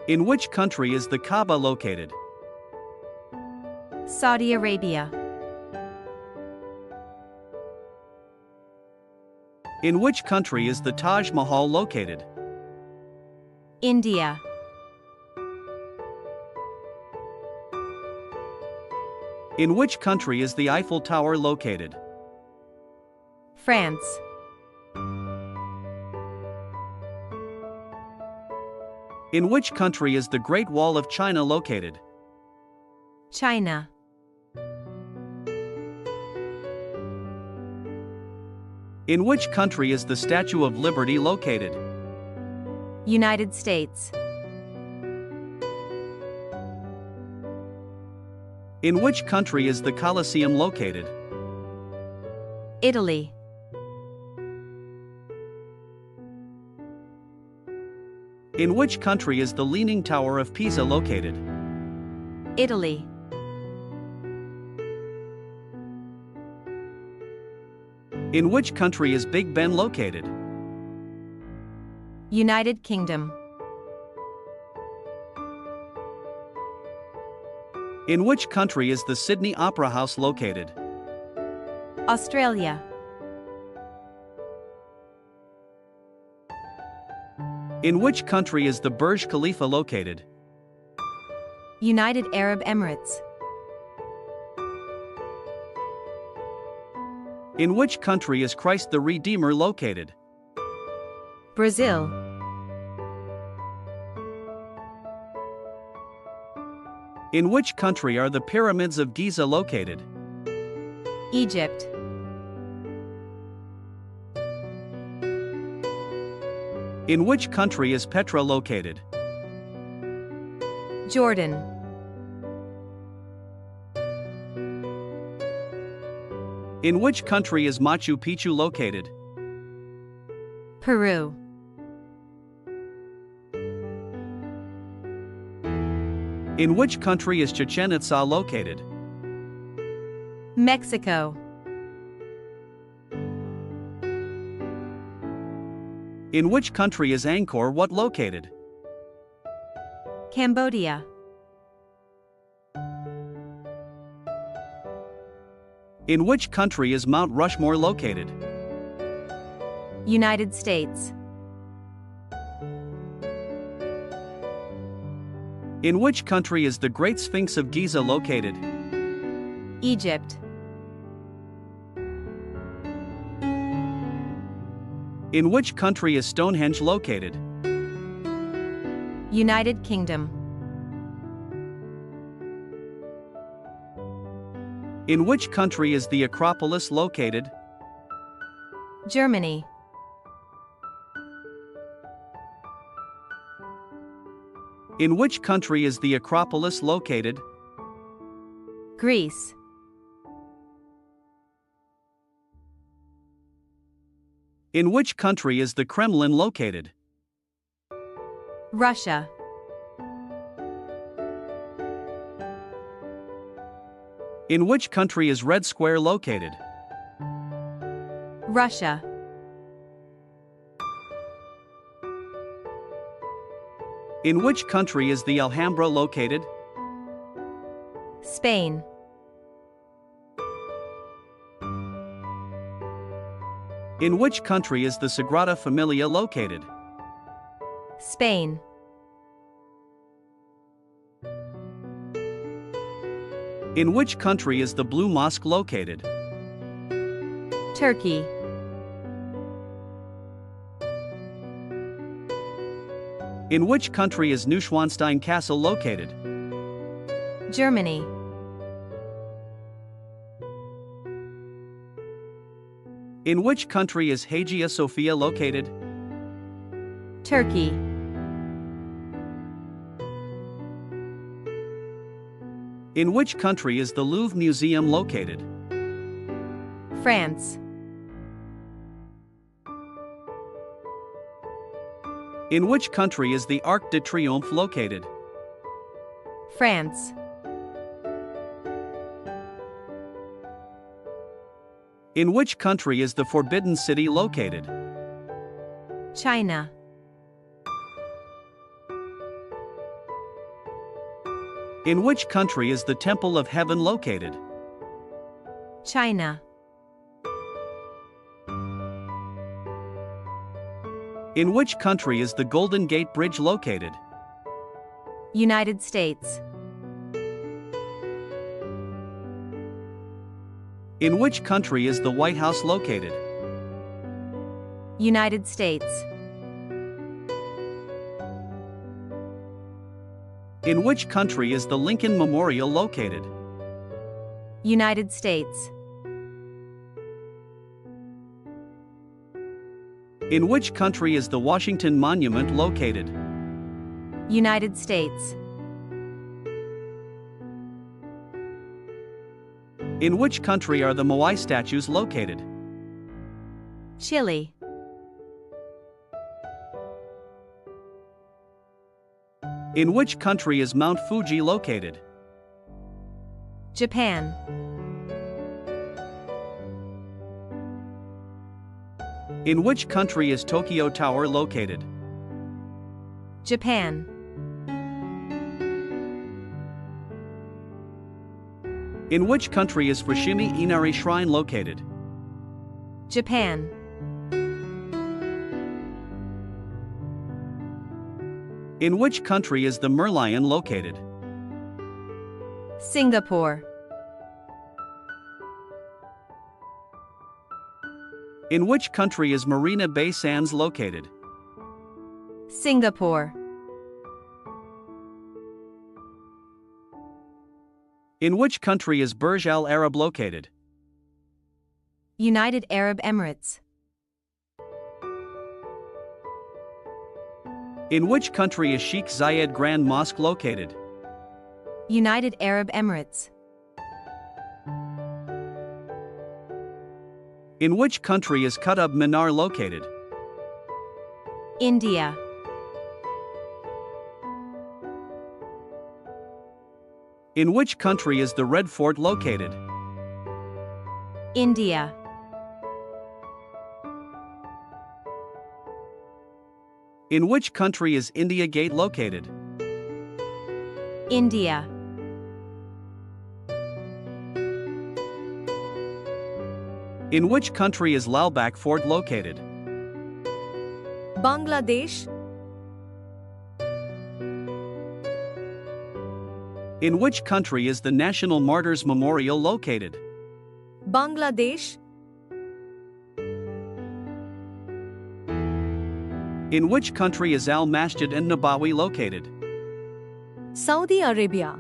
In which country is the Kaaba located? Saudi Arabia. In which country is the Taj Mahal located? India. In which country is the Eiffel Tower located? France. In which country is the Great Wall of China located? China. In which country is the Statue of Liberty located? United States. In which country is the Colosseum located? Italy. In which country is the Leaning Tower of Pisa located? Italy. In which country is Big Ben located? United Kingdom. In which country is the Sydney Opera House located? Australia. In which country is the Burj Khalifa located? United Arab Emirates. In which country is Christ the Redeemer located? Brazil. In which country are the Pyramids of Giza located? Egypt. In which country is Petra located? Jordan. In which country is Machu Picchu located? Peru. In which country is Chichen Itza located? Mexico. In which country is Angkor Wat located? Cambodia. In which country is Mount Rushmore located? United States. In which country is the Great Sphinx of Giza located? Egypt. In which country is Stonehenge located? United Kingdom. In which country is the Acropolis located? Germany. In which country is the Acropolis located? Greece. In which country is the Kremlin located? Russia. In which country is Red Square located? Russia. In which country is the Alhambra located? Spain. In which country is the Sagrada Familia located? Spain. In which country is the Blue Mosque located? Turkey. In which country is Neuschwanstein Castle located? Germany. In which country is Hagia Sophia located? Turkey. In which country is the Louvre Museum located? France. In which country is the Arc de Triomphe located? France. In which country is the Forbidden City located? China. In which country is the Temple of Heaven located? China. In which country is the Golden Gate Bridge located? United States. In which country is the White House located? United States. In which country is the Lincoln Memorial located? United States. In which country is the Washington Monument located? United States. In which country are the Moai statues located? Chile. In which country is Mount Fuji located? Japan. In which country is Tokyo Tower located? Japan. In which country is Fushimi Inari Shrine located? Japan. In which country is the Merlion located? Singapore. In which country is Marina Bay Sands located? Singapore. In which country is Burj Al Arab located? United Arab Emirates. In which country is Sheikh Zayed Grand Mosque located? United Arab Emirates. In which country is Qutb Minar located? India. In which country is the Red Fort located? India. In which country is India Gate located? India. In which country is Lalbagh Fort located? Bangladesh. In which country is the National Martyrs Memorial located? Bangladesh. In which country is Al Masjid an Nabawi located? Saudi Arabia.